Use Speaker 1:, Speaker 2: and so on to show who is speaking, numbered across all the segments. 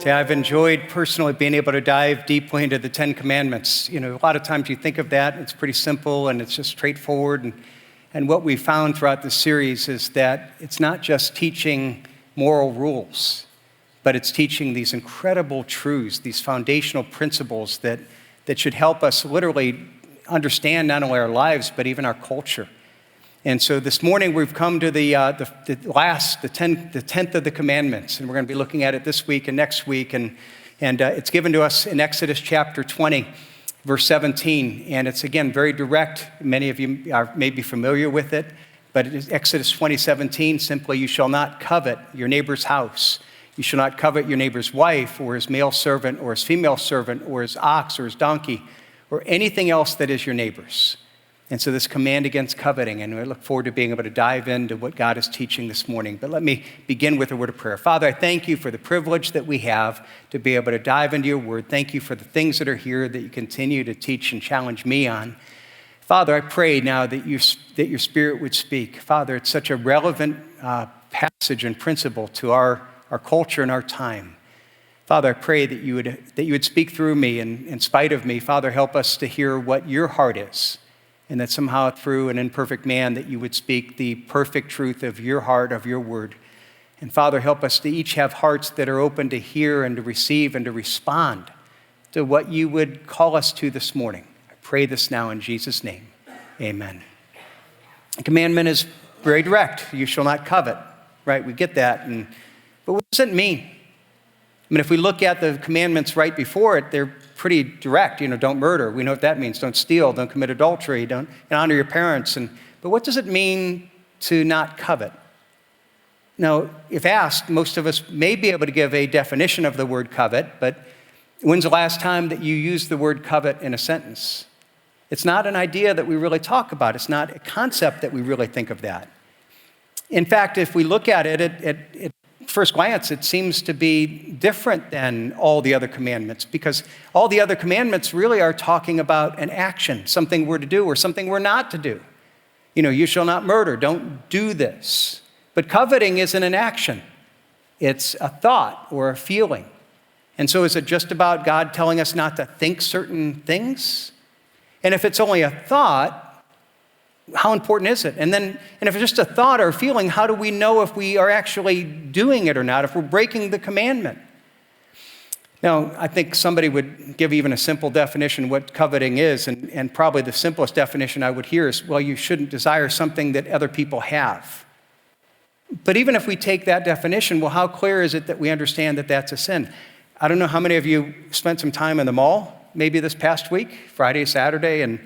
Speaker 1: I've enjoyed personally being able to dive deeply into the Ten Commandments. You know, a lot of times you think of that, it's pretty simple and it's just straightforward. And what we found throughout the series is that it's not just teaching moral rules, but it's teaching these incredible truths, these foundational principles that should help us literally understand not only our lives, but even our culture. And so this morning we've come to the 10th of the commandments, and we're going to be looking at it this week and next week. And it's given to us in Exodus chapter 20, verse 17. And it's, again, very direct. Many of you may be familiar with it, but it is Exodus 20:17, simply, you shall not covet your neighbor's house. You shall not covet your neighbor's wife or his male servant or his female servant or his ox or his donkey or anything else that is your neighbor's. And so this command against coveting, and we look forward to being able to dive into what God is teaching this morning. But let me begin with a word of prayer. Father, I thank you for the privilege that we have to be able to dive into your word. Thank you for the things that are here that you continue to teach and challenge me on. Father, I pray now that your spirit would speak. Father, it's such a relevant passage and principle to our culture and our time. Father, I pray that you would speak through me and in spite of me. Father, help us to hear what your heart is. And that somehow through an imperfect man that you would speak the perfect truth of your heart, of your word. And Father, help us to each have hearts that are open to hear and to receive and to respond to what you would call us to this morning. I pray this now in Jesus' name. Amen. The commandment is very direct. You shall not covet, right? We get that. But what does it mean? I mean, if we look at the commandments right before it, they're pretty direct. You know, don't murder. We know what that means. Don't steal. Don't commit adultery. Don't honor your parents. But what does it mean to not covet? Now, if asked, most of us may be able to give a definition of the word covet, but when's the last time that you used the word covet in a sentence? It's not an idea that we really talk about. It's not a concept that we really think of that. In fact, if we look at it at first glance, it seems to be different than all the other commandments, because all the other commandments really are talking about an action, something we're to do or something we're not to do. You know, you shall not murder, don't do this. But coveting isn't an action. It's a thought or a feeling. And so is it just about God telling us not to think certain things? And if it's only a thought, how important is it? And if it's just a thought or a feeling, how do we know if we are actually doing it or not, if we're breaking the commandment? Now, I think somebody would give even a simple definition of what coveting is, and probably the simplest definition I would hear is, well, you shouldn't desire something that other people have. But even if we take that definition, well, how clear is it that we understand that that's a sin? I don't know how many of you spent some time in the mall, maybe this past week, Friday, Saturday, and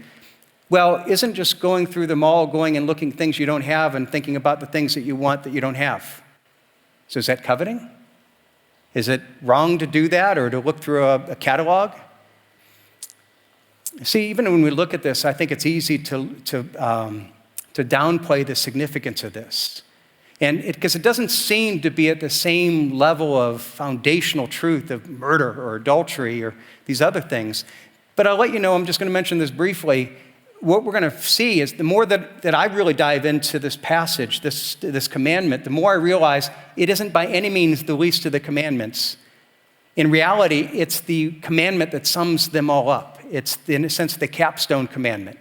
Speaker 1: well, isn't just going through the mall, going and looking at things you don't have and thinking about the things that you want that you don't have? So is that coveting? Is it wrong to do that or to look through a catalog? See, even when we look at this, I think it's easy to downplay the significance of this. And because it doesn't seem to be at the same level of foundational truth of murder or adultery or these other things. But I'll let you know, I'm just going to mention this briefly. What we're going to see is the more that I really dive into this passage, this commandment, the more I realize it isn't by any means the least of the commandments. In reality, it's the commandment that sums them all up. It's, in a sense, the capstone commandment.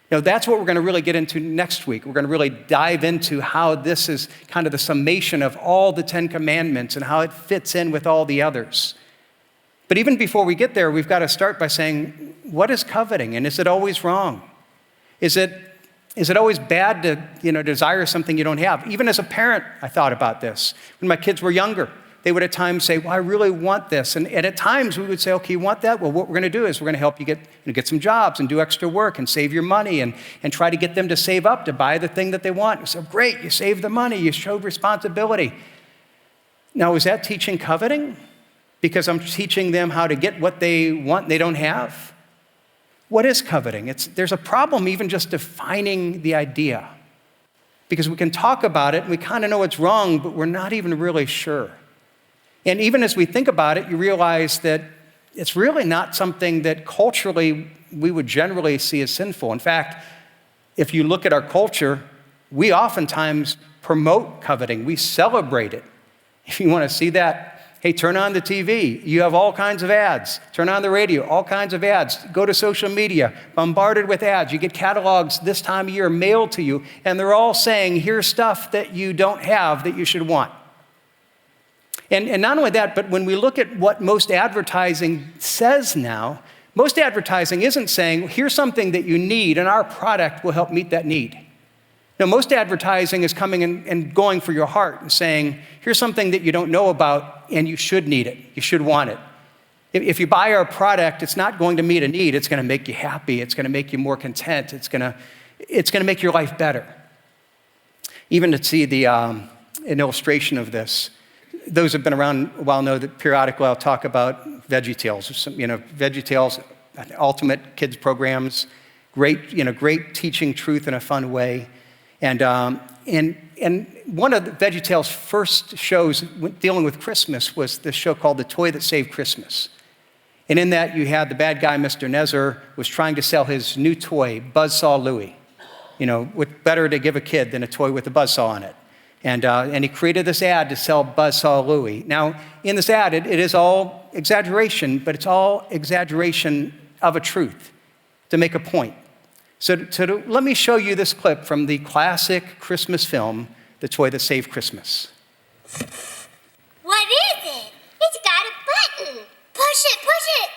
Speaker 1: Now, that's what we're going to really get into next week. We're going to really dive into how this is kind of the summation of all the 10 commandments and how it fits in with all the others. But even before we get there, we've got to start by saying, what is coveting, and is it always wrong? Is it always bad to, desire something you don't have? Even as a parent, I thought about this. When my kids were younger, they would at times say, well, I really want this. And at times we would say, okay, you want that? Well, what we're going to do is we're going to help you get some jobs and do extra work and save your money and try to get them to save up to buy the thing that they want. So great, you saved the money, you showed responsibility. Now, is that teaching coveting? Because I'm teaching them how to get what they want and they don't have? What is coveting? There's a problem even just defining the idea. Because we can talk about it and we kind of know it's wrong, but we're not even really sure. And even as we think about it, you realize that it's really not something that culturally we would generally see as sinful. In fact, if you look at our culture, we oftentimes promote coveting. We celebrate it. If you want to see that, Hey, turn on the TV. You have all kinds of ads. Turn on the radio, all kinds of ads. Go to social media, bombarded with ads. You get catalogs this time of year mailed to you, and they're all saying, here's stuff that you don't have that you should want. And not only that, but when we look at what most advertising says now, most advertising isn't saying, here's something that you need, and our product will help meet that need. No, most advertising is coming and going for your heart and saying, here's something that you don't know about, and you should need it. You should want it. If you buy our product, it's not going to meet a need. It's going to make you happy. It's going to make you more content. It's going to make your life better. Even to see an illustration of this, those who have been around a while know that periodically I'll talk about VeggieTales. VeggieTales, ultimate kids programs, great teaching truth in a fun way. And one of the VeggieTales' first shows dealing with Christmas was this show called The Toy That Saved Christmas. And in that, you had the bad guy, Mr. Nezzer, was trying to sell his new toy, Buzzsaw Louie. What better to give a kid than a toy with a buzzsaw on it? And he created this ad to sell Buzzsaw Louie. Now, in this ad, it is all exaggeration, but it's all exaggeration of a truth to make a point. So let me show you this clip from the classic Christmas film, The Toy That Saved Christmas.
Speaker 2: What is it? It's got a button. Push it, push it.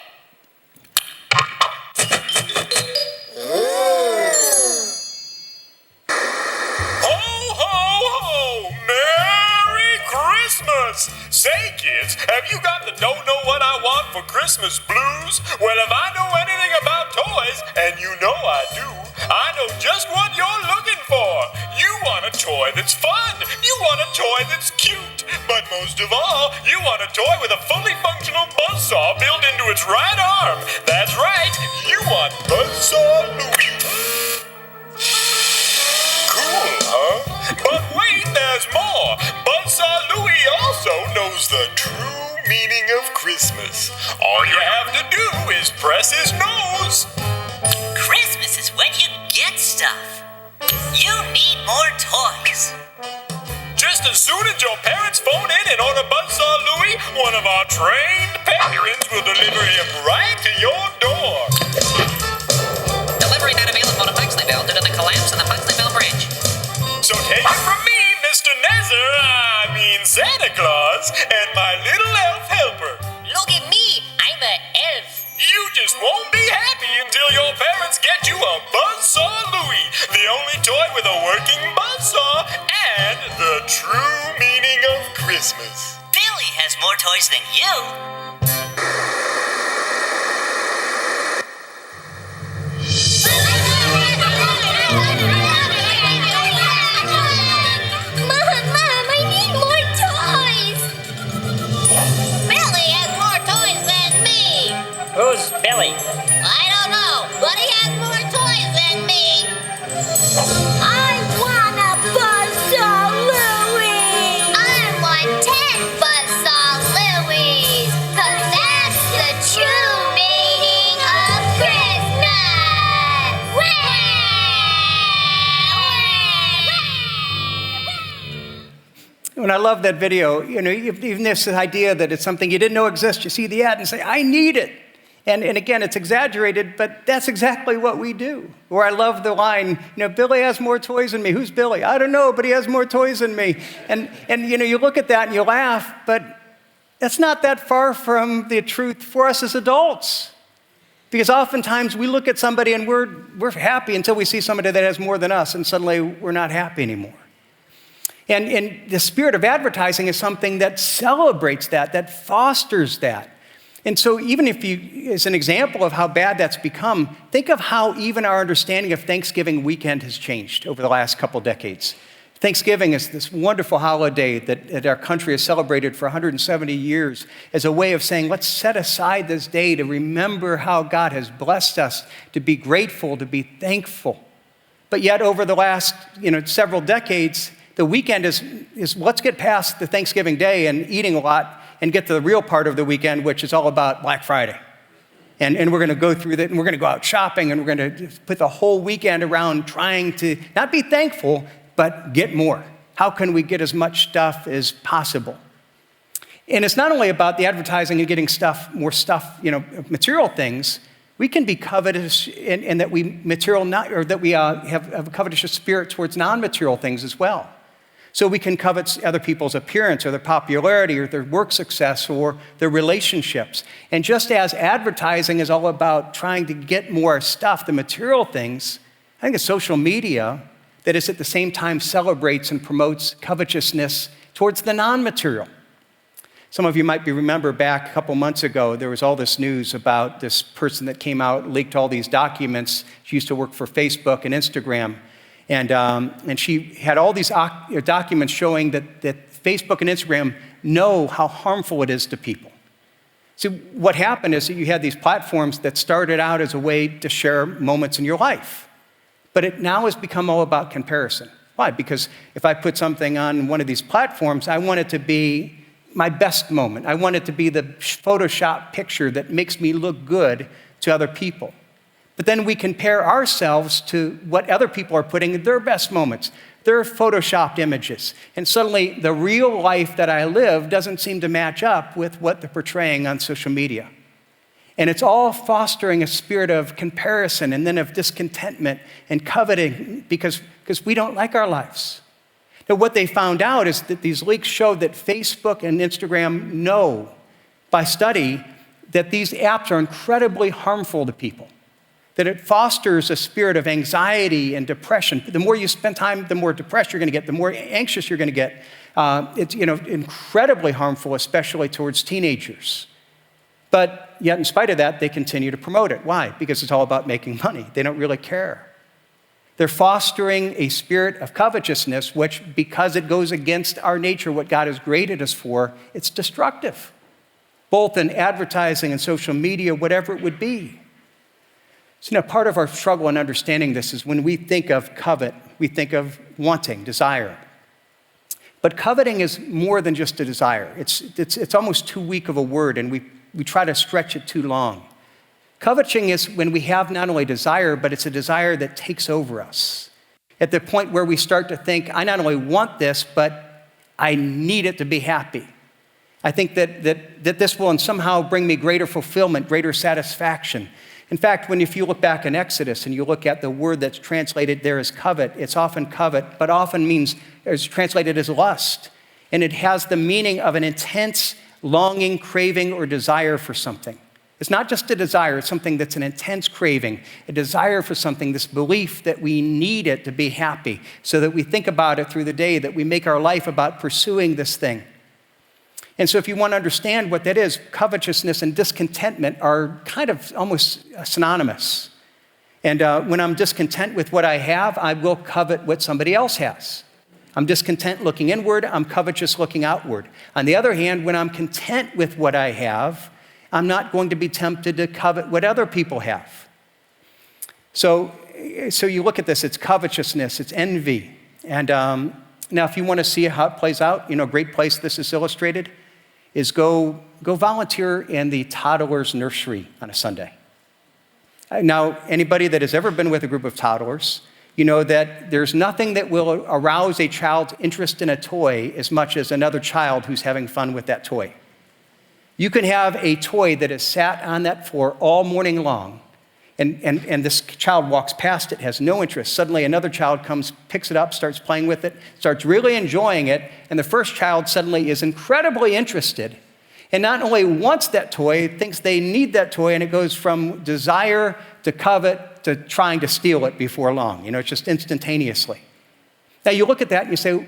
Speaker 3: Ho, ho, ho! Merry Christmas! Say, kids, have you got the don't know what I want for Christmas blues? Well, if I know anything about toys, and you know I do, I know just what you're looking for. You want a toy that's fun. You want a toy that's cute. But most of all, you want a toy with a fully functional buzzsaw built into its right arm. That's right, you want Buzzsaw Louie. Cool, huh? But wait, there's more. Buzzsaw Louie also knows the true meaning of Christmas. All you have to do is press his nose.
Speaker 4: Christmas is when you get stuff. You need more toys.
Speaker 3: Just as soon as your parents phone in and order Buzzsaw Louie, one of our trained patrons will deliver him right to your door.
Speaker 4: Delivery not available to Pugsleyville due to the collapse of the Pugsleyville Bridge.
Speaker 3: So take it from me, Mr. Santa Claus, and my little elf helper.
Speaker 2: Look at me. I'm an elf.
Speaker 3: You just won't be happy until your parents get you a Buzzsaw Louie, the only toy with a working buzzsaw and the true meaning of Christmas.
Speaker 4: Billy has more toys than you.
Speaker 2: Mom, I need more toys. Billy has more toys than me.
Speaker 4: Who's Billy?
Speaker 2: I don't know, but he has more toys than me. I want a Buzzsaw Louie. I want 10 Buzzsaw Louies, 'cause that's the true meaning of Christmas.
Speaker 1: And I love that video. Even this idea that it's something you didn't know exists, you see the ad and say, I need it. And again, it's exaggerated, but that's exactly what we do. Or I love the line, Billy has more toys than me. Who's Billy? I don't know, but he has more toys than me. And you look at that and you laugh, but that's not that far from the truth for us as adults. Because oftentimes we look at somebody and we're happy until we see somebody that has more than us, and suddenly we're not happy anymore. And the spirit of advertising is something that celebrates that fosters that. And so even if as an example of how bad that's become, think of how even our understanding of Thanksgiving weekend has changed over the last couple decades. Thanksgiving is this wonderful holiday that our country has celebrated for 170 years as a way of saying, let's set aside this day to remember how God has blessed us, to be grateful, to be thankful. But yet over the last several decades, the weekend is let's get past the Thanksgiving day and eating a lot and get to the real part of the weekend, which is all about Black Friday. And we're going to go through that, and we're going to go out shopping, and we're going to put the whole weekend around trying to not be thankful, but get more. How can we get as much stuff as possible? And it's not only about the advertising and getting more stuff, material things. We can be covetous in that we have a covetous spirit towards non-material things as well. So we can covet other people's appearance or their popularity or their work success or their relationships. And just as advertising is all about trying to get more stuff, the material things, I think it's social media that is at the same time celebrates and promotes covetousness towards the non-material. Some of you might remember back a couple months ago, there was all this news about this person that came out, leaked all these documents. She used to work for Facebook and Instagram. And she had all these documents showing that Facebook and Instagram know how harmful it is to people. See, what happened is that you had these platforms that started out as a way to share moments in your life. But it now has become all about comparison. Why? Because if I put something on one of these platforms, I want it to be my best moment. I want it to be the Photoshop picture that makes me look good to other people. But then we compare ourselves to what other people are putting in their best moments, their Photoshopped images. And suddenly the real life that I live doesn't seem to match up with what they're portraying on social media. And it's all fostering a spirit of comparison and then of discontentment and coveting because we don't like our lives. Now, what they found out is that these leaks showed that Facebook and Instagram know by study that these apps are incredibly harmful to people, that it fosters a spirit of anxiety and depression. The more you spend time, the more depressed you're going to get, the more anxious you're going to get. It's incredibly harmful, especially towards teenagers. But yet, in spite of that, they continue to promote it. Why? Because it's all about making money. They don't really care. They're fostering a spirit of covetousness, which, because it goes against our nature, what God has created us for, it's destructive, both in advertising and social media, whatever it would be. So part of our struggle in understanding this is when we think of covet, we think of wanting, desire. But coveting is more than just a desire. It's almost too weak of a word, and we try to stretch it too long. Coveting is when we have not only desire, but it's a desire that takes over us. At the point where we start to think, I not only want this, but I need it to be happy. I think that this will somehow bring me greater fulfillment, greater satisfaction. In fact, if you look back in Exodus and you look at the word that's translated there as covet, it's often covet, but often means, it's translated as lust. And it has the meaning of an intense longing, craving, or desire for something. It's not just a desire, it's something that's an intense craving, a desire for something, this belief that we need it to be happy, so that we think about it through the day, that we make our life about pursuing this thing. And so if you want to understand what that is, covetousness and discontentment are kind of almost synonymous. And when I'm discontent with what I have, I will covet what somebody else has. I'm discontent looking inward, I'm covetous looking outward. On the other hand, when I'm content with what I have, I'm not going to be tempted to covet what other people have. So you look at this, it's covetousness, it's envy. And now if you want to see how it plays out, a great place this is illustrated is go volunteer in the toddler's nursery on a Sunday. Now, anybody that has ever been with a group of toddlers, you know that there's nothing that will arouse a child's interest in a toy as much as another child who's having fun with that toy. You can have a toy that has sat on that floor all morning long, and this child walks past it, has no interest. Suddenly another child comes, picks it up, starts playing with it, starts really enjoying it, and the first child suddenly is incredibly interested, and not only wants that toy, thinks they need that toy, and it goes from desire to covet to trying to steal it before long. It's just instantaneously. Now you look at that and you say,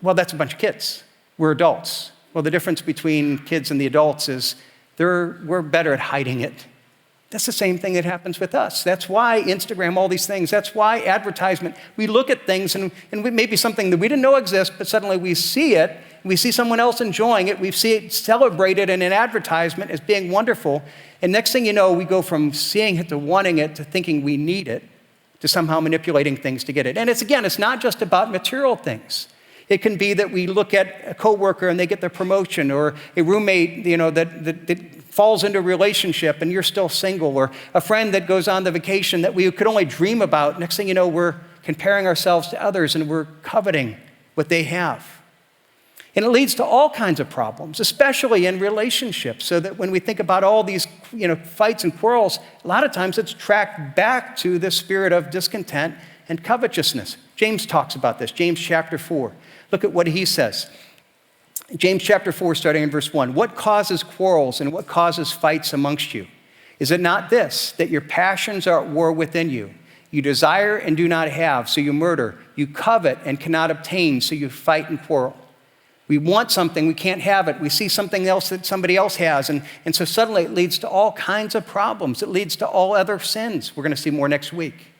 Speaker 1: well, that's a bunch of kids. We're adults. Well, the difference between kids and the adults is we're better at hiding it. That's the same thing that happens with us. That's why Instagram, all these things, that's why advertisement. We look at things and maybe something that we didn't know exists, but suddenly we see it, we see someone else enjoying it, we see it celebrated in an advertisement as being wonderful, and next thing you know, we go from seeing it to wanting it to thinking we need it to somehow manipulating things to get it. And it's not just about material things. It can be that we look at a coworker and they get their promotion, or a roommate, that falls into a relationship and you're still single, or a friend that goes on the vacation that we could only dream about. Next thing you know, we're comparing ourselves to others and we're coveting what they have. And it leads to all kinds of problems, especially in relationships, so that when we think about all these fights and quarrels, a lot of times it's tracked back to the spirit of discontent and covetousness. James talks about this, James chapter 4. Look at what he says. James chapter 4, starting in verse 1. What causes quarrels and what causes fights amongst you? Is it not this, that your passions are at war within you? You desire and do not have, so you murder. You covet and cannot obtain, so you fight and quarrel. We want something, we can't have it. We see something else that somebody else has. And so suddenly it leads to all kinds of problems. It leads to all other sins. We're going to see more next week.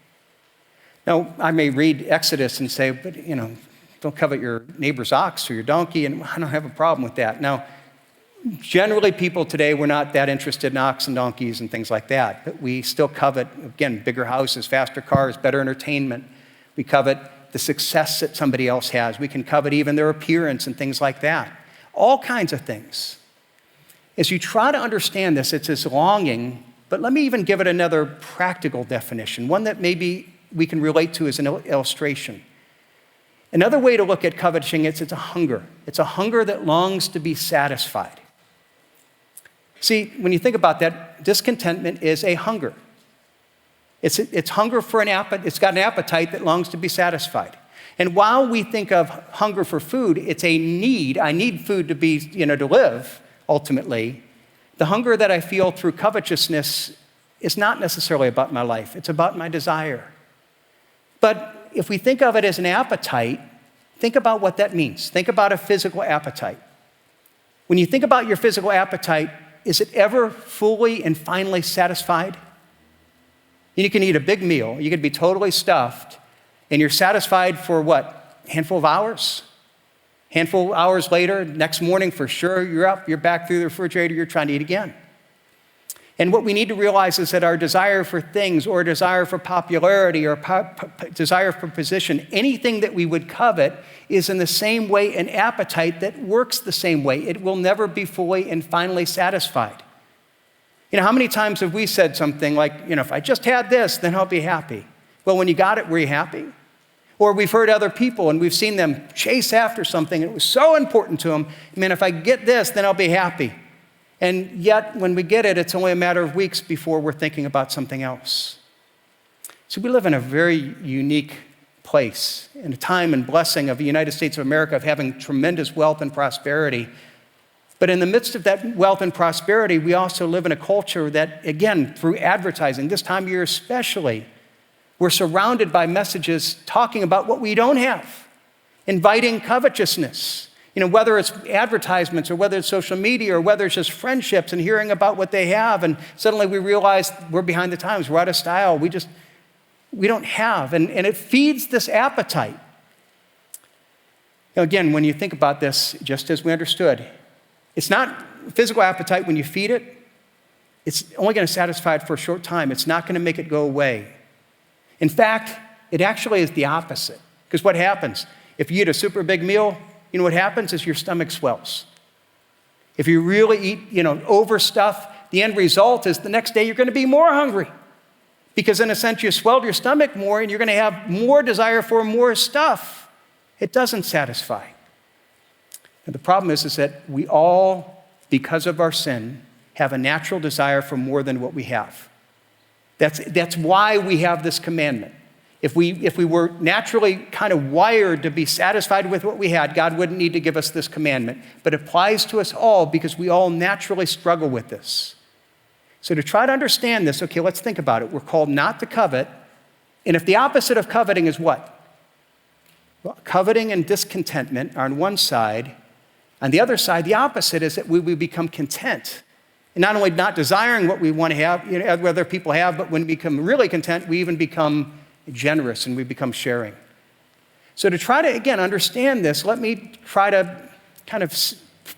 Speaker 1: Now, I may read Exodus and say, but, don't covet your neighbor's ox or your donkey, and I don't have a problem with that. Now, generally people today, we're not that interested in ox and donkeys and things like that. But we still covet, again, bigger houses, faster cars, better entertainment. We covet the success that somebody else has. We can covet even their appearance and things like that. All kinds of things. As you try to understand this, it's this longing, but let me even give it another practical definition, one that maybe we can relate to as an illustration. Another way to look at coveting is it's a hunger. It's a hunger that longs to be satisfied. See, when you think about that, discontentment is a hunger. It's hunger for an appetite. It's got an appetite that longs to be satisfied. And while we think of hunger for food, it's a need. I need food to be, to live, ultimately. The hunger that I feel through covetousness is not necessarily about my life. It's about my desire. But if we think of it as an appetite, think about what that means. Think about a physical appetite. When you think about your physical appetite, is it ever fully and finally satisfied? You can eat a big meal, you could be totally stuffed, and you're satisfied for what? A handful of hours? Handful of hours later, next morning for sure, you're up, you're back through the refrigerator, you're trying to eat again. And what we need to realize is that our desire for things or desire for popularity or desire for position, anything that we would covet is in the same way an appetite that works the same way. It will never be fully and finally satisfied. How many times have we said something like, if I just had this, then I'll be happy. Well, when you got it, were you happy? Or we've heard other people and we've seen them chase after something. It was so important to them. If I get this, then I'll be happy. And yet, when we get it, it's only a matter of weeks before we're thinking about something else. So we live in a very unique place, in a time and blessing of the United States of America of having tremendous wealth and prosperity. But in the midst of that wealth and prosperity, we also live in a culture that, again, through advertising, this time of year especially, we're surrounded by messages talking about what we don't have, inviting covetousness. Whether it's advertisements or whether it's social media or whether it's just friendships and hearing about what they have, and suddenly we realize we're behind the times, we're out of style, we don't have, and it feeds this appetite. Again, when you think about this, just as we understood, it's not physical appetite when you feed it, it's only going to satisfy it for a short time. It's not going to make it go away. In fact, it actually is the opposite. Because what happens? If you eat a super big meal, what happens is your stomach swells. If you really eat, overstuff, the end result is the next day you're going to be more hungry. Because in a sense, you swelled your stomach more and you're going to have more desire for more stuff. It doesn't satisfy. And the problem is that we all, because of our sin, have a natural desire for more than what we have. That's why we have this commandment. If we were naturally kind of wired to be satisfied with what we had, God wouldn't need to give us this commandment. But it applies to us all because we all naturally struggle with this. So to try to understand this, okay, let's think about it. We're called not to covet. And if the opposite of coveting is what? Well, coveting and discontentment are on one side. On the other side, the opposite is that we become content. And not only not desiring what we want to have, what other people have, but when we become really content, we even become generous and we become sharing. So to try to, again, understand this, let me try to kind of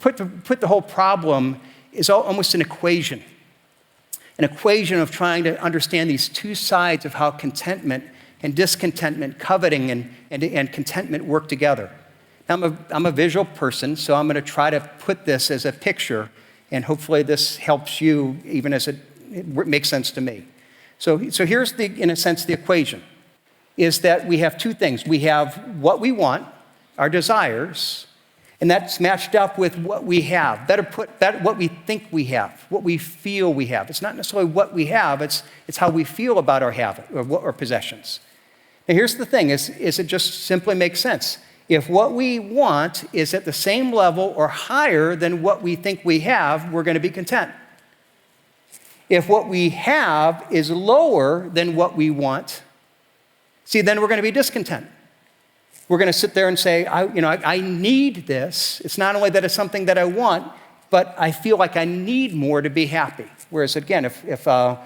Speaker 1: put the whole problem is almost an equation of trying to understand these two sides of how contentment and discontentment, coveting and contentment work together. Now, I'm a visual person, so I'm going to try to put this as a picture, and hopefully this helps you even as it makes sense to me. So here's, in a sense, the equation, is that we have two things. We have what we want, our desires, And that's matched up with what we have. Better, what we think we have, what we feel we have. It's not necessarily what we have, it's how we feel about our possessions. Now here's the thing, is it just simply makes sense. If what we want is at the same level or higher than what we think we have, we're going to be content. If what we have is lower than what we want, then we're going to be discontent. We're going to sit there and say, I need this. It's not only that it's something that I want, but I feel like I need more to be happy. Whereas again, if I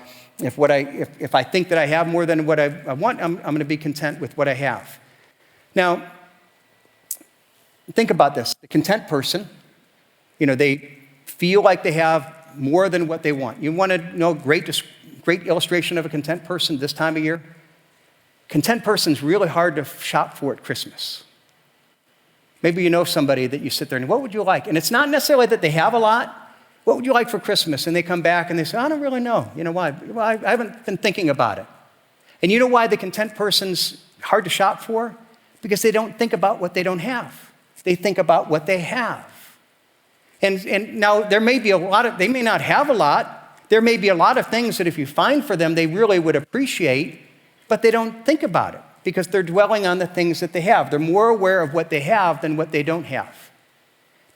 Speaker 1: think that I have more than what I want, I'm going to be content with what I have. Now, think about this. The content person, they feel like they have more than what they want. You want to know a great illustration of a content person this time of year? Content person's really hard to shop for at Christmas. Maybe you know somebody that you sit there and, what would you like? And it's not necessarily that they have a lot. What would you like for Christmas? And they come back and they say, I don't really know. You know why? Well, I haven't been thinking about it. And you know why the content person's hard to shop for? Because they don't think about what they don't have. They think about what they have. And now there may be they may not have a lot. There may be a lot of things that if you find for them, they really would appreciate, but they don't think about it because they're dwelling on the things that they have. They're more aware of what they have than what they don't have.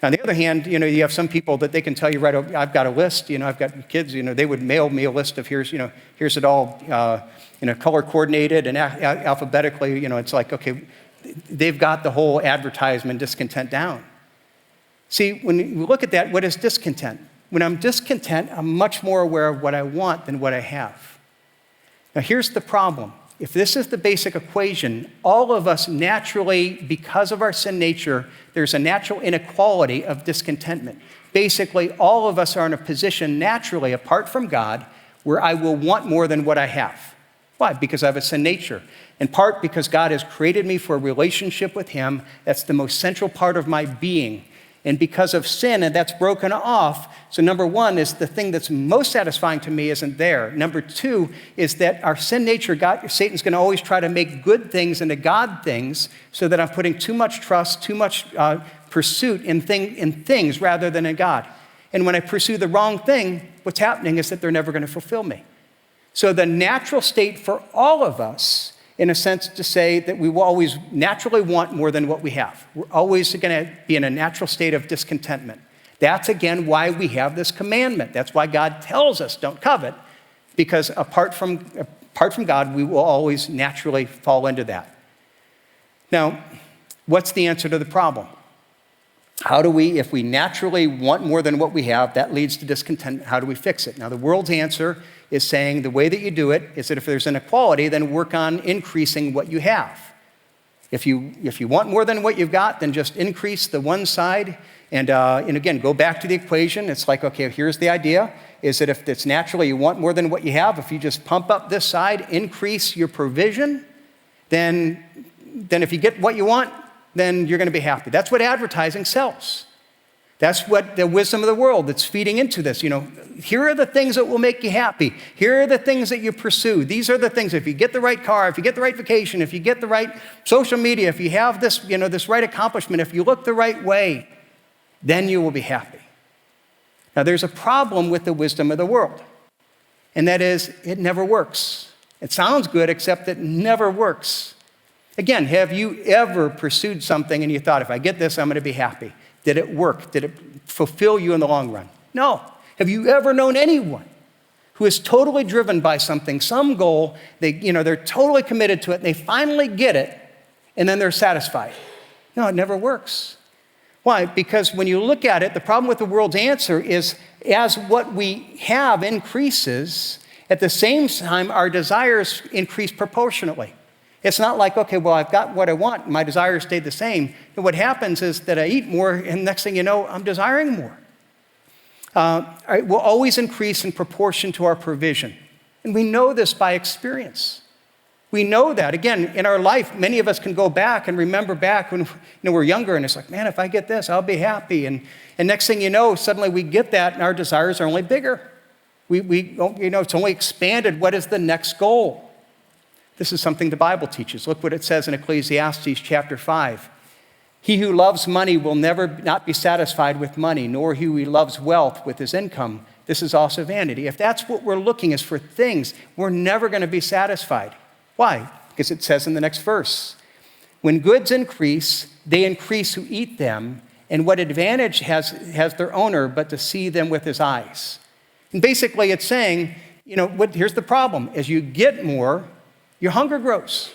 Speaker 1: On the other hand, you have some people that they can tell you, right, I've got a list, I've got kids, they would mail me a list of here's it all, color coordinated and alphabetically, it's like, okay, they've got the whole advertisement discontent down. See, when you look at that, what is discontent? When I'm discontent, I'm much more aware of what I want than what I have. Now, here's the problem. If this is the basic equation, all of us naturally, because of our sin nature, there's a natural inequality of discontentment. Basically, all of us are in a position naturally, apart from God, where I will want more than what I have. Why? Because I have a sin nature. In part because God has created me for a relationship with Him. That's the most central part of my being. And because of sin, and that's broken off, so number one is the thing that's most satisfying to me isn't there. Number two is that our sin nature, Satan's going to always try to make good things into God things so that I'm putting too much trust, too much pursuit in things rather than in God. And when I pursue the wrong thing, what's happening is that they're never going to fulfill me. So the natural state for all of us, in a sense, to say that we will always naturally want more than what we have. We're always going to be in a natural state of discontentment. That's, again, why we have this commandment. That's why God tells us, don't covet, because apart from God, we will always naturally fall into that. Now, what's the answer to the problem? How do we, if we naturally want more than what we have, that leads to discontentment, how do we fix it? Now, the world's answer is saying the way that you do it is that if there's inequality, then work on increasing what you have. If you want more than what you've got, then just increase the one side. And again, go back to the equation. It's like, okay, here's the idea, is that if it's naturally you want more than what you have, if you just pump up this side, increase your provision, then if you get what you want, then you're going to be happy. That's what advertising sells. That's what the wisdom of the world that's feeding into this. Here are the things that will make you happy. Here are the things that you pursue. These are the things, if you get the right car, if you get the right vacation, if you get the right social media, if you have this, this right accomplishment, if you look the right way, then you will be happy. Now, there's a problem with the wisdom of the world, and that is it never works. It sounds good, except it never works. Again, have you ever pursued something and you thought, if I get this, I'm going to be happy? Did it work? Did it fulfill you in the long run? No. Have you ever known anyone who is totally driven by something, some goal, they're totally committed to it, and they finally get it, and then they're satisfied? No, it never works. Why? Because when you look at it, the problem with the world's answer is as what we have increases, at the same time, our desires increase proportionately. It's not like, okay, well, I've got what I want, and my desires stayed the same. And what happens is that I eat more, and next thing you know, I'm desiring more. It will always increase in proportion to our provision. And we know this by experience. We know that. Again, in our life, many of us can go back and remember back when we're younger, and it's like, man, if I get this, I'll be happy. And next thing you know, suddenly we get that, and our desires are only bigger. It's only expanded. What is the next goal? This is something the Bible teaches. Look what it says in Ecclesiastes chapter 5. He who loves money will never not be satisfied with money, nor he who loves wealth with his income. This is also vanity. If that's what we're looking is for things, we're never going to be satisfied. Why? Because it says in the next verse, when goods increase, they increase who eat them, and what advantage has their owner but to see them with his eyes? And basically it's saying, here's the problem. As you get more, your hunger grows.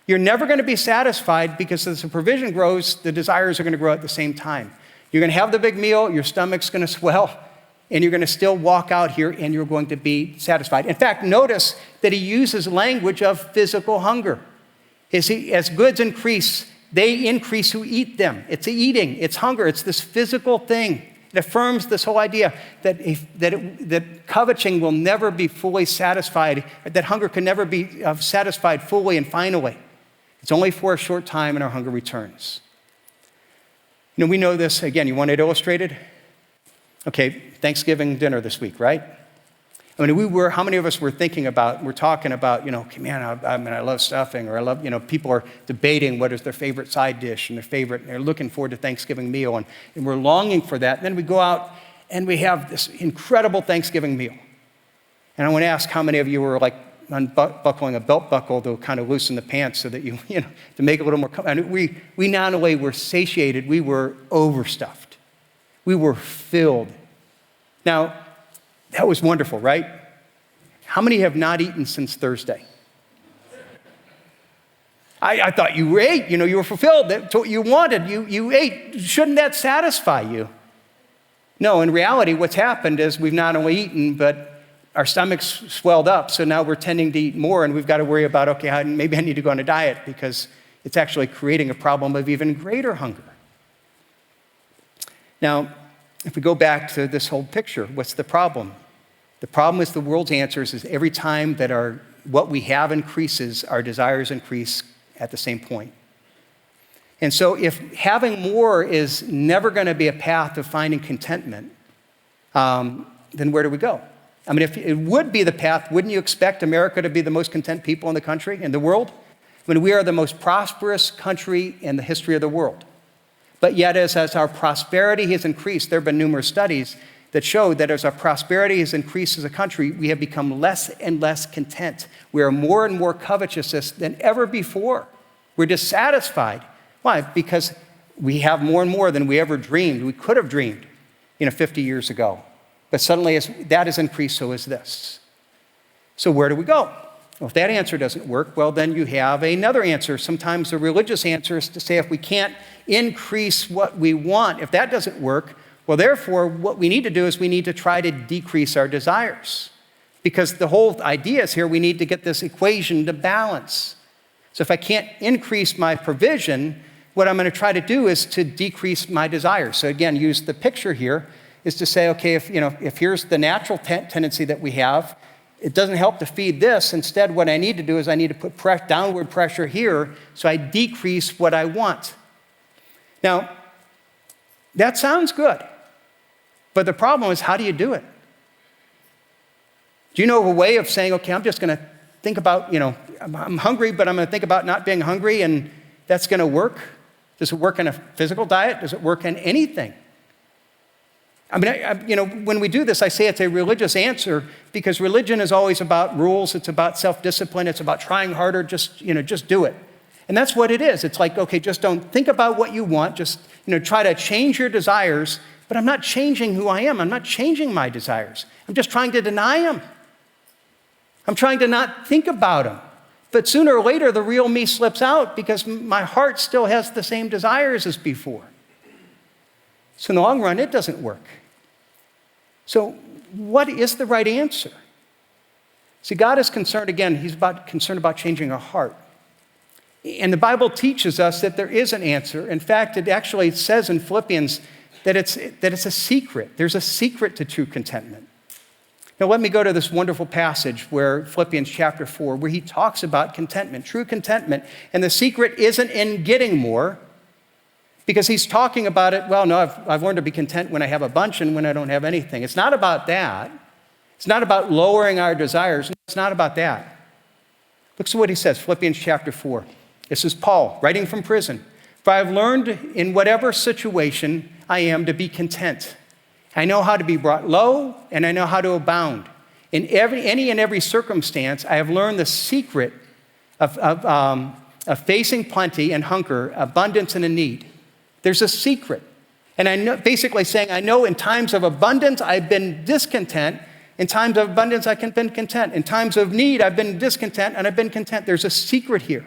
Speaker 1: You're never going to be satisfied because as the provision grows, the desires are going to grow at the same time. You're going to have the big meal, your stomach's going to swell, and you're going to still walk out here and you're going to be satisfied. In fact, notice that he uses language of physical hunger. As goods increase, they increase who eat them. It's eating, it's hunger, it's this physical thing. It affirms this whole idea that coveting will never be fully satisfied, that hunger can never be satisfied fully and finally. It's only for a short time and our hunger returns. We know this, again, you want it illustrated? Okay, Thanksgiving dinner this week, right? How many of us were talking about, okay, man, I love stuffing, or I love, people are debating what is their favorite side dish and they're looking forward to Thanksgiving meal, and we're longing for that. And then we go out and we have this incredible Thanksgiving meal. And I want to ask how many of you were like unbuckling a belt buckle to kind of loosen the pants so that to make it a little more comfortable. We not only were satiated, we were overstuffed. We were filled. Now, that was wonderful, right? How many have not eaten since Thursday? I thought you ate, you were fulfilled. That's what you wanted. You ate. Shouldn't that satisfy you? No, in reality, what's happened is we've not only eaten, but our stomachs swelled up, so now we're tending to eat more, and we've got to worry about, okay, maybe I need to go on a diet because it's actually creating a problem of even greater hunger. Now, if we go back to this whole picture, what's the problem? The problem is the world's answers is every time that what we have increases, our desires increase at the same point. And so if having more is never going to be a path of finding contentment, then where do we go? I mean, if it would be the path, wouldn't you expect America to be the most content people in the country, in the world? I mean, we are the most prosperous country in the history of the world. But yet, as our prosperity has increased, there have been numerous studies that show that as our prosperity has increased as a country, we have become less and less content. We are more and more covetous than ever before. We're dissatisfied. Why? Because we have more and more than we ever dreamed. We could have dreamed, 50 years ago. But suddenly, as that has increased, so is this. So where do we go? Well, if that answer doesn't work, well, then you have another answer. Sometimes the religious answer is to say if we can't increase what we want, if that doesn't work, well, therefore, what we need to do is we need to try to decrease our desires. Because the whole idea is here, we need to get this equation to balance. So if I can't increase my provision, what I'm going to try to do is to decrease my desires. So again, use the picture here, is to say, okay, if here's the natural tendency that we have, it doesn't help to feed this. Instead, what I need to do is I need to put downward pressure here so I decrease what I want. Now, that sounds good, but the problem is, how do you do it? Do you know of a way of saying, okay, I'm just going to think about, I'm hungry, but I'm going to think about not being hungry, and that's going to work? Does it work in a physical diet? Does it work in anything? I mean, when we do this, I say it's a religious answer because religion is always about rules. It's about self-discipline. It's about trying harder. Just do it. And that's what it is. It's like, okay, just don't think about what you want. Just, try to change your desires. But I'm not changing who I am. I'm not changing my desires. I'm just trying to deny them. I'm trying to not think about them. But sooner or later, the real me slips out because my heart still has the same desires as before. So in the long run, it doesn't work. So what is the right answer? See, God is concerned, again, he's concerned about changing our heart. And the Bible teaches us that there is an answer. In fact, it actually says in Philippians that it's a secret. There's a secret to true contentment. Now let me go to this wonderful passage where Philippians chapter 4, where he talks about contentment, true contentment. And the secret isn't in getting more, because he's talking about it, well, no, I've learned to be content when I have a bunch and when I don't have anything. It's not about that. It's not about lowering our desires. It's not about that. Look at what he says, Philippians chapter 4. This is Paul writing from prison. For I have learned in whatever situation I am to be content. I know how to be brought low, and I know how to abound. In any and every circumstance, I have learned the secret of facing plenty and hunger, abundance and a need. There's a secret. And I know, basically saying, I know in times of abundance, I've been discontent. In times of abundance, I've been content. In times of need, I've been discontent, and I've been content. There's a secret here.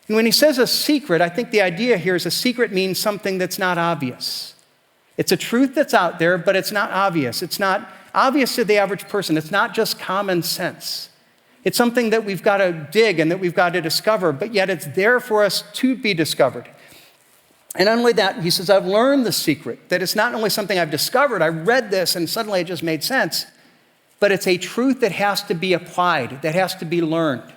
Speaker 1: And when he says a secret, I think the idea here is a secret means something that's not obvious. It's a truth that's out there, but it's not obvious. It's not obvious to the average person. It's not just common sense. It's something that we've got to dig and that we've got to discover, but yet it's there for us to be discovered. And not only that, he says, I've learned the secret, that it's not only something I've discovered, I read this and suddenly it just made sense, but it's a truth that has to be applied, that has to be learned.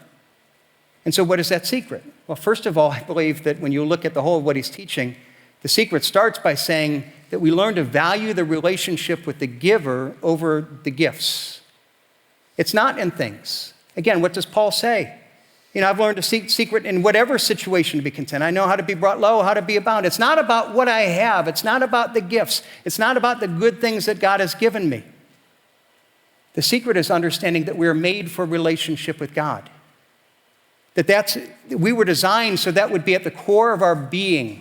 Speaker 1: And so what is that secret? Well, first of all, I believe that when you look at the whole of what he's teaching, the secret starts by saying that we learn to value the relationship with the giver over the gifts. It's not in things. Again, what does Paul say? I've learned to seek secret in whatever situation to be content. I know how to be brought low, how to be abound. It's not about what I have. It's not about the gifts. It's not about the good things that God has given me. The secret is understanding that we're made for relationship with God. We were designed so that would be at the core of our being.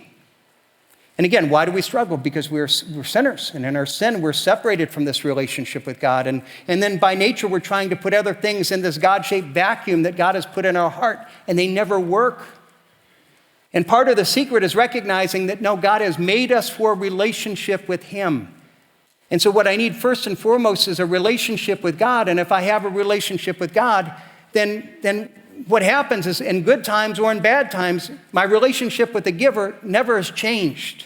Speaker 1: And again, why do we struggle? Because we're sinners. And in our sin, we're separated from this relationship with God. And then by nature, we're trying to put other things in this God-shaped vacuum that God has put in our heart, and they never work. And part of the secret is recognizing that, no, God has made us for a relationship with him. And so what I need first and foremost is a relationship with God. And if I have a relationship with God, then what happens is in good times or in bad times, my relationship with the giver never has changed.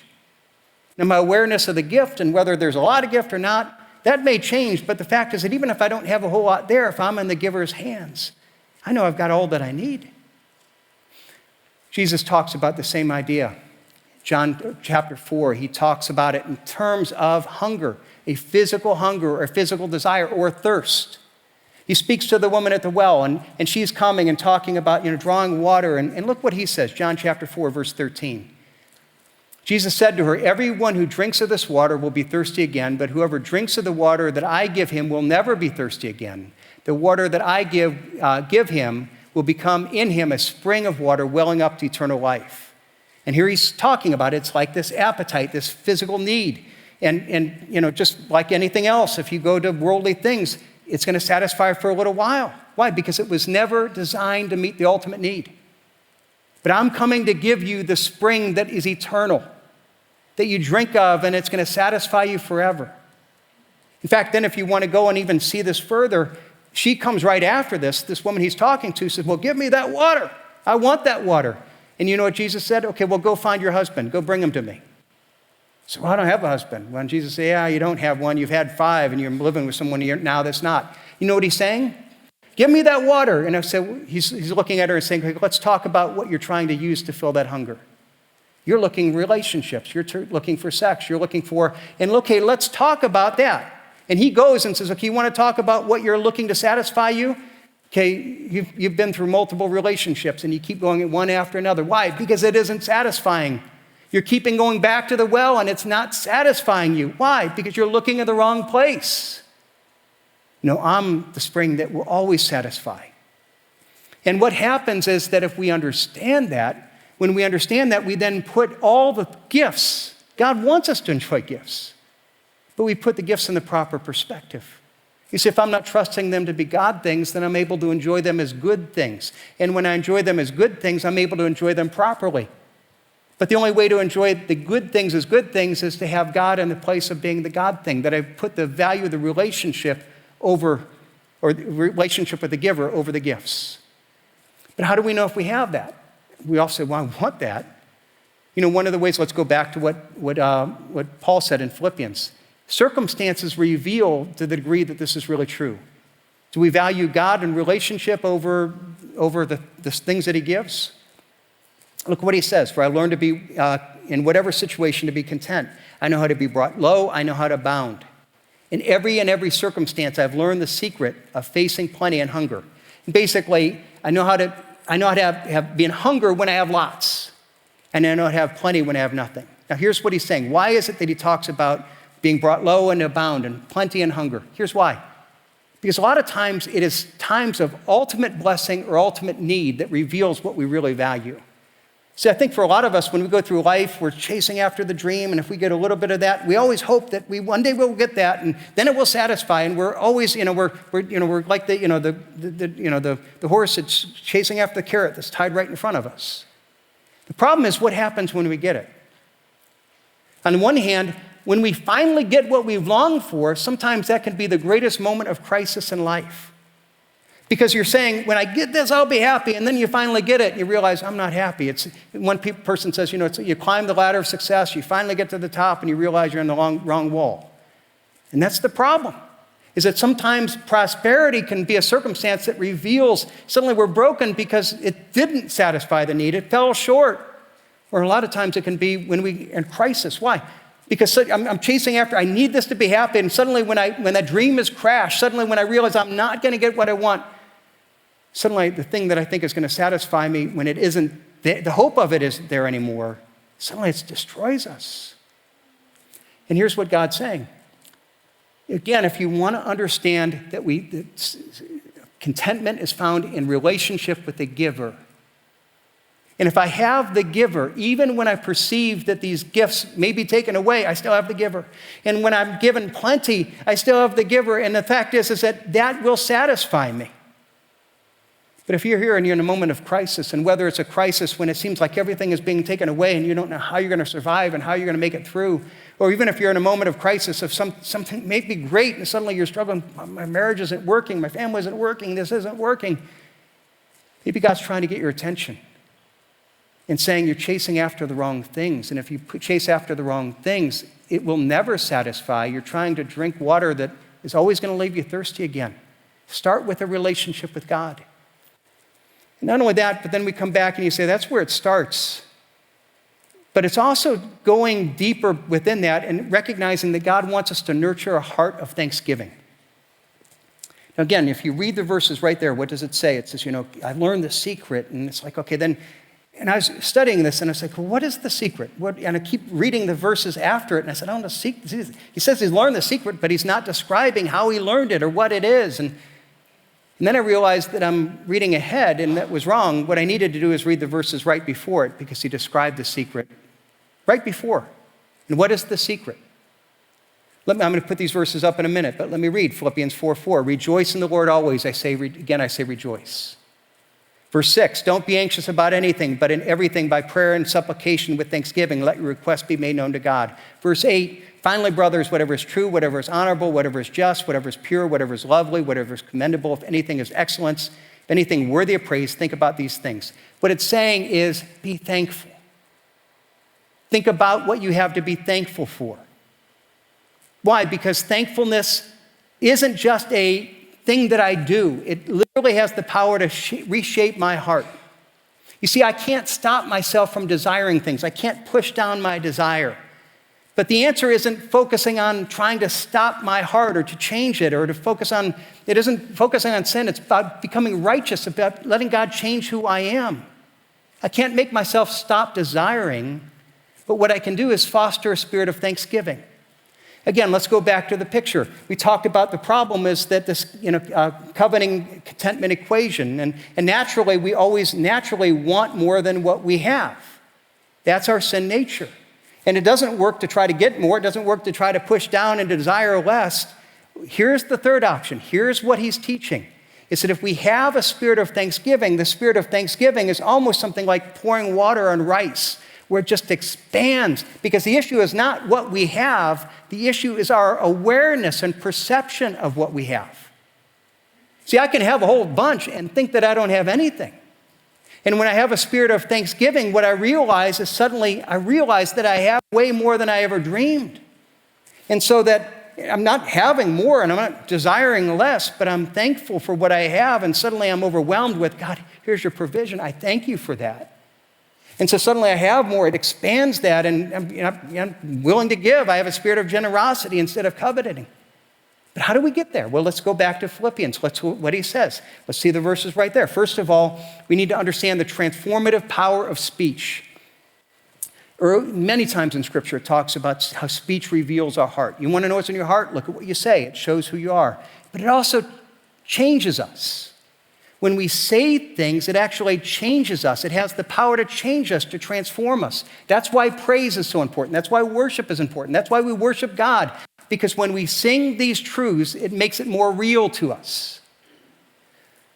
Speaker 1: Now, my awareness of the gift and whether there's a lot of gift or not, that may change, but the fact is that even if I don't have a whole lot there, if I'm in the giver's hands, I know I've got all that I need. Jesus talks about the same idea. John chapter 4, he talks about it in terms of hunger, a physical hunger or a physical desire or thirst. He speaks to the woman at the well, and she's coming and talking about, drawing water. And look what he says, John chapter 4, verse 13. Jesus said to her, everyone who drinks of this water will be thirsty again, but whoever drinks of the water that I give him will never be thirsty again. The water that I give him will become in him a spring of water welling up to eternal life. And here he's talking about it's like this appetite, this physical need. And just like anything else, if you go to worldly things, it's going to satisfy for a little while. Why? Because it was never designed to meet the ultimate need. But I'm coming to give you the spring that is eternal, that you drink of, and it's going to satisfy you forever. In fact, then if you want to go and even see this further, she comes right after this woman he's talking to says, well, give me that water. I want that water. And you know what Jesus said? Okay, well, go find your husband. Go bring him to me. So I don't have a husband. When Jesus said, yeah, you don't have one. You've had 5 and you're living with someone now that's not. You know what he's saying? Give me that water. And I said, he's looking at her and saying, okay, let's talk about what you're trying to use to fill that hunger. You're looking relationships. You're looking for sex. You're looking for, and okay, let's talk about that. And he goes and says, okay, you want to talk about what you're looking to satisfy you? Okay, you've been through multiple relationships and you keep going one after another. Why? Because it isn't satisfying. You're keeping going back to the well and it's not satisfying you. Why? Because you're looking at the wrong place. No, I'm the spring that will always satisfy. And what happens is that if we understand that, when we understand that, we then put all the gifts. God wants us to enjoy gifts, but we put the gifts in the proper perspective. You see, if I'm not trusting them to be God things, then I'm able to enjoy them as good things. And when I enjoy them as good things, I'm able to enjoy them properly. But the only way to enjoy the good things as good things is to have God in the place of being the God thing, that I've put the value of the relationship over, or the relationship with the giver over the gifts. But how do we know if we have that? We all say, well, I want that. One of the ways, let's go back to what Paul said in Philippians. Circumstances reveal to the degree that this is really true. Do we value God and relationship over the things that he gives? Look what he says, for I learned to be, in whatever situation, to be content. I know how to be brought low. I know how to abound. In every circumstance, I've learned the secret of facing plenty and hunger. And basically, I know how to be in hunger when I have lots. and I know I have plenty when I have nothing. Now here's what he's saying. Why is it that he talks about being brought low and abound and plenty and hunger? Here's why. Because a lot of times it is times of ultimate blessing or ultimate need that reveals what we really value. See, I think for a lot of us, when we go through life, we're chasing after the dream, and if we get a little bit of that, we always hope that one day we'll get that, and then it will satisfy. And we're always, we're like the horse that's chasing after the carrot that's tied right in front of us. The problem is what happens when we get it. On the one hand, when we finally get what we've longed for, sometimes that can be the greatest moment of crisis in life. Because you're saying, when I get this, I'll be happy, and then you finally get it, and you realize, I'm not happy. It's one person says, you climb the ladder of success, you finally get to the top, and you realize you're on the wrong wall. And that's the problem, is that sometimes prosperity can be a circumstance that reveals suddenly we're broken because it didn't satisfy the need, it fell short. Or a lot of times it can be when we're in crisis. Why? Because I'm chasing after, I need this to be happy, and suddenly when that dream is crashed, suddenly when I realize I'm not going to get what I want, suddenly the thing that I think is going to satisfy me, when it isn't, the hope of it isn't there anymore, suddenly it destroys us. And here's what God's saying. Again, if you want to understand that contentment is found in relationship with the giver. And if I have the giver, even when I perceive that these gifts may be taken away, I still have the giver. And when I'm given plenty, I still have the giver. And the fact is that will satisfy me. But if you're here and you're in a moment of crisis, and whether it's a crisis when it seems like everything is being taken away and you don't know how you're going to survive and how you're going to make it through, or even if you're in a moment of crisis of something may be great and suddenly you're struggling, my marriage isn't working, my family isn't working, this isn't working. Maybe God's trying to get your attention and saying you're chasing after the wrong things. And if you chase after the wrong things, it will never satisfy. You're trying to drink water that is always going to leave you thirsty again. Start with a relationship with God. And not only that, but then we come back and you say, that's where it starts. But it's also going deeper within that and recognizing that God wants us to nurture a heart of thanksgiving. Now again, if you read the verses right there, what does it say? It says, I learned the secret. And it's like, okay, then, and I was studying this and I was like, well, what is the secret? And I keep reading the verses after it. And I said, the secret. He says he's learned the secret, but he's not describing how he learned it or what it is. And then I realized that I'm reading ahead, and that was wrong. What I needed to do is read the verses right before it, because he described the secret right before. And what is the secret? I'm going to put these verses up in a minute, but let me read Philippians 4:4. Rejoice in the Lord always. I say rejoice. Verse 6, don't be anxious about anything, but in everything by prayer and supplication with thanksgiving, let your requests be made known to God. Verse 8, finally, brothers, whatever is true, whatever is honorable, whatever is just, whatever is pure, whatever is lovely, whatever is commendable, if anything is excellence, if anything worthy of praise, think about these things. What it's saying is be thankful. Think about what you have to be thankful for. Why? Because thankfulness isn't just a thing that I do. It literally has the power to reshape my heart. You see, I can't stop myself from desiring things. I can't push down my desire. But the answer isn't focusing on trying to stop my heart or to change it or to focus on, it isn't focusing on sin. It's about becoming righteous, about letting God change who I am. I can't make myself stop desiring, but what I can do is foster a spirit of thanksgiving. Again, let's go back to the picture. We talked about the problem is that this coveting contentment equation, and naturally, we always naturally want more than what we have. That's our sin nature. And it doesn't work to try to get more. It doesn't work to try to push down and desire less. Here's the third option. Here's what he's teaching. Is that if we have a spirit of thanksgiving, the spirit of thanksgiving is almost something like pouring water on rice, where it just expands. Because the issue is not what we have. The issue is our awareness and perception of what we have. See, I can have a whole bunch and think that I don't have anything. And when I have a spirit of thanksgiving, what I realize is suddenly I realize that I have way more than I ever dreamed. And so that I'm not having more and I'm not desiring less, but I'm thankful for what I have. And suddenly I'm overwhelmed with, God, here's your provision. I thank you for that. And so suddenly I have more. It expands that, and I'm willing to give. I have a spirit of generosity instead of coveting. But how do we get there? Well, let's go back to Philippians. Let's what he says. Let's see the verses right there. First of all, we need to understand the transformative power of speech. Or many times in Scripture, it talks about how speech reveals our heart. You want to know what's in your heart? Look at what you say. It shows who you are. But it also changes us. When we say things, it actually changes us. It has the power to change us, to transform us. That's why praise is so important. That's why worship is important. That's why we worship God. Because when we sing these truths, it makes it more real to us.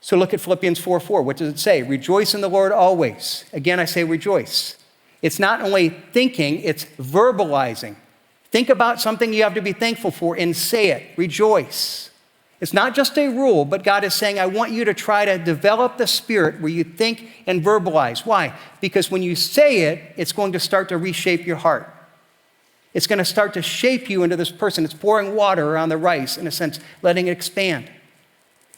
Speaker 1: So look at Philippians 4:4. What does it say? Rejoice in the Lord always. Again, I say rejoice. It's not only thinking, it's verbalizing. Think about something you have to be thankful for and say it. Rejoice. It's not just a rule, but God is saying, I want you to try to develop the spirit where you think and verbalize. Why? Because when you say it, it's going to start to reshape your heart. It's going to start to shape you into this person. It's pouring water around the rice, in a sense, letting it expand.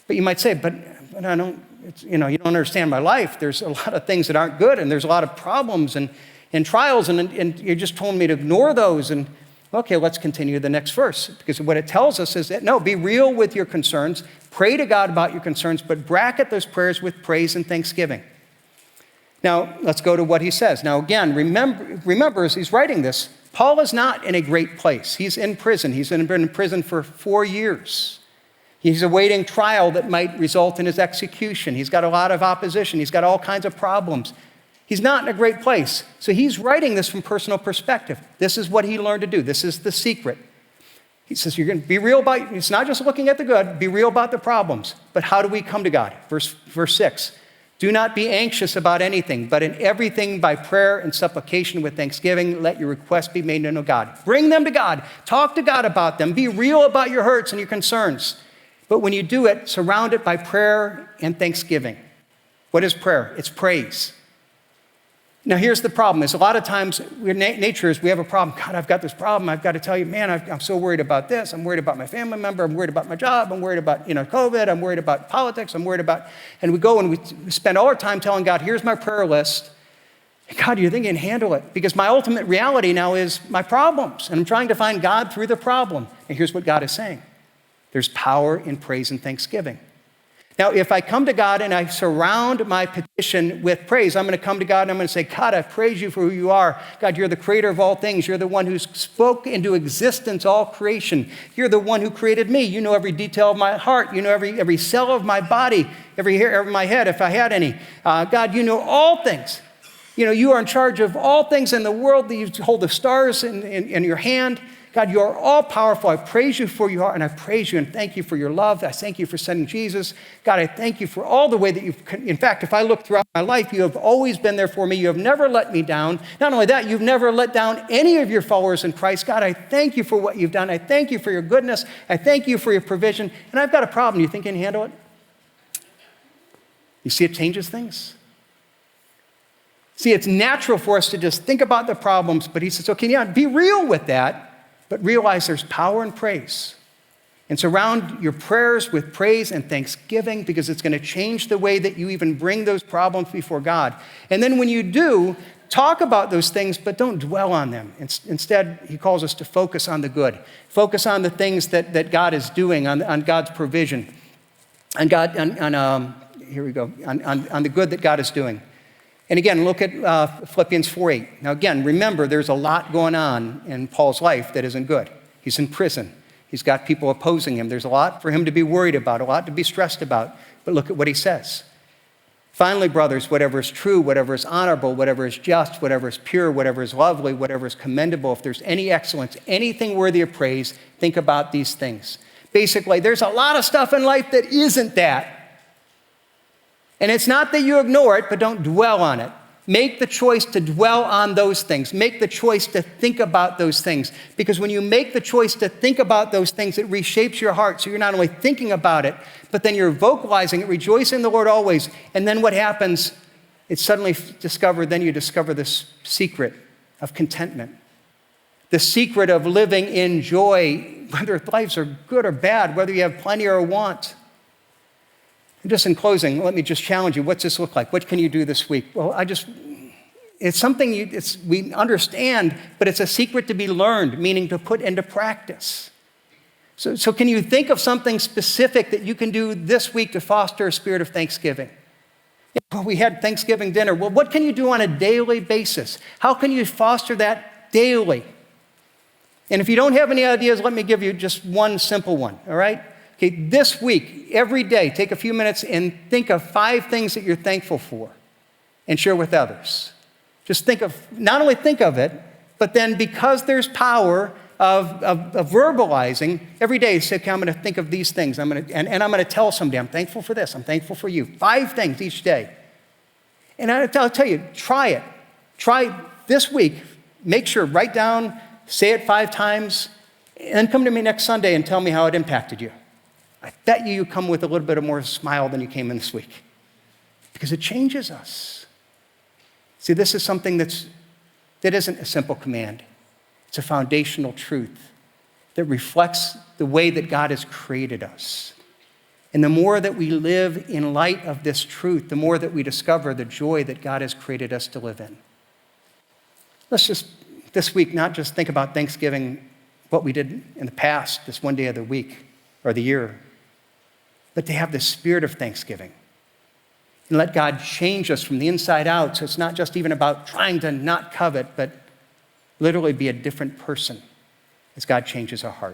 Speaker 1: But you might say, but I don't, you don't understand my life. There's a lot of things that aren't good, and there's a lot of problems and trials, and you just told me to ignore those. And okay, let's continue the next verse, because what it tells us is that, no, be real with your concerns, pray to God about your concerns, but bracket those prayers with praise and thanksgiving. Now, let's go to what he says. Now, again, remember as he's writing this, Paul is not in a great place. He's in prison. He's been in prison for 4 years. He's awaiting trial that might result in his execution. He's got a lot of opposition. He's got all kinds of problems. He's not in a great place. So he's writing this from personal perspective. This is what he learned to do. This is the secret. He says, you're going to be real about, it's not just looking at the good, be real about the problems. But how do we come to God? Verse 6, do not be anxious about anything, but in everything by prayer and supplication with thanksgiving, let your requests be made known to God. Bring them to God. Talk to God about them. Be real about your hurts and your concerns. But when you do it, surround it by prayer and thanksgiving. What is prayer? It's praise. Now, here's the problem. Is a lot of times, nature is we have a problem. God, I've got this problem. I've got to tell you, man, I'm so worried about this. I'm worried about my family member. I'm worried about my job. I'm worried about, COVID. I'm worried about politics. I'm worried about, and we go and we spend all our time telling God, here's my prayer list. God, do you think you can handle it? Because my ultimate reality now is my problems, and I'm trying to find God through the problem. And here's what God is saying. There's power in praise and thanksgiving. Now, if I come to God and I surround my petition with praise, I'm going to come to God and I'm going to say, God, I praise you for who you are. God, you're the creator of all things. You're the one who spoke into existence all creation. You're the one who created me. You know every detail of my heart. You know every cell of my body, every hair of my head, if I had any. God, you know all things. You are in charge of all things in the world. You hold the stars in your hand. God, you are all powerful. I praise you for your heart, and I praise you and thank you for your love. I thank you for sending Jesus. God, I thank you for all the way that in fact, if I look throughout my life, you have always been there for me. You have never let me down. Not only that, you've never let down any of your followers in Christ. God, I thank you for what you've done. I thank you for your goodness. I thank you for your provision. And I've got a problem. You think you can handle it? You see, it changes things. See, it's natural for us to just think about the problems, but he says, okay, yeah, be real with that. But realize there's power in praise. And surround your prayers with praise and thanksgiving, because it's going to change the way that you even bring those problems before God. And then when you do, talk about those things, but don't dwell on them. Instead, he calls us to focus on the good. Focus on the things that God is doing, on God's provision. On the good that God is doing. And again, look at Philippians 4:8. Now again, remember, there's a lot going on in Paul's life that isn't good. He's in prison. He's got people opposing him. There's a lot for him to be worried about, a lot to be stressed about. But look at what he says. Finally, brothers, whatever is true, whatever is honorable, whatever is just, whatever is pure, whatever is lovely, whatever is commendable, if there's any excellence, anything worthy of praise, think about these things. Basically, there's a lot of stuff in life that isn't that. And it's not that you ignore it, but don't dwell on it. Make the choice to dwell on those things. Make the choice to think about those things. Because when you make the choice to think about those things, it reshapes your heart. So you're not only thinking about it, but then you're vocalizing it. Rejoice in the Lord always. And then what happens? It's suddenly discovered, then you discover this secret of contentment. The secret of living in joy, whether lives are good or bad, whether you have plenty or want. And just in closing, let me just challenge you. What's this look like? What can you do this week? Well, it's something we understand, but it's a secret to be learned, meaning to put into practice. So can you think of something specific that you can do this week to foster a spirit of thanksgiving? Well, we had Thanksgiving dinner. Well, what can you do on a daily basis? How can you foster that daily? And if you don't have any ideas, let me give you just one simple one, all right? Okay, this week, every day, take a few minutes and think of 5 things that you're thankful for and share with others. Just not only think of it, but then because there's power of verbalizing, every day say, okay, I'm going to think of these things. And I'm going to tell somebody, I'm thankful for this. I'm thankful for you. 5 things each day. And I'll tell you, try it. Try this week. Make sure, write down, say it 5 times, and then come to me next Sunday and tell me how it impacted you. I bet you come with a little bit of more smile than you came in this week. Because it changes us. See, this is something that isn't a simple command. It's a foundational truth that reflects the way that God has created us. And the more that we live in light of this truth, the more that we discover the joy that God has created us to live in. Let's just, this week, not just think about Thanksgiving, what we did in the past, this one day of the week or the year, but to have the spirit of thanksgiving. And let God change us from the inside out, so it's not just even about trying to not covet, but literally be a different person as God changes our heart.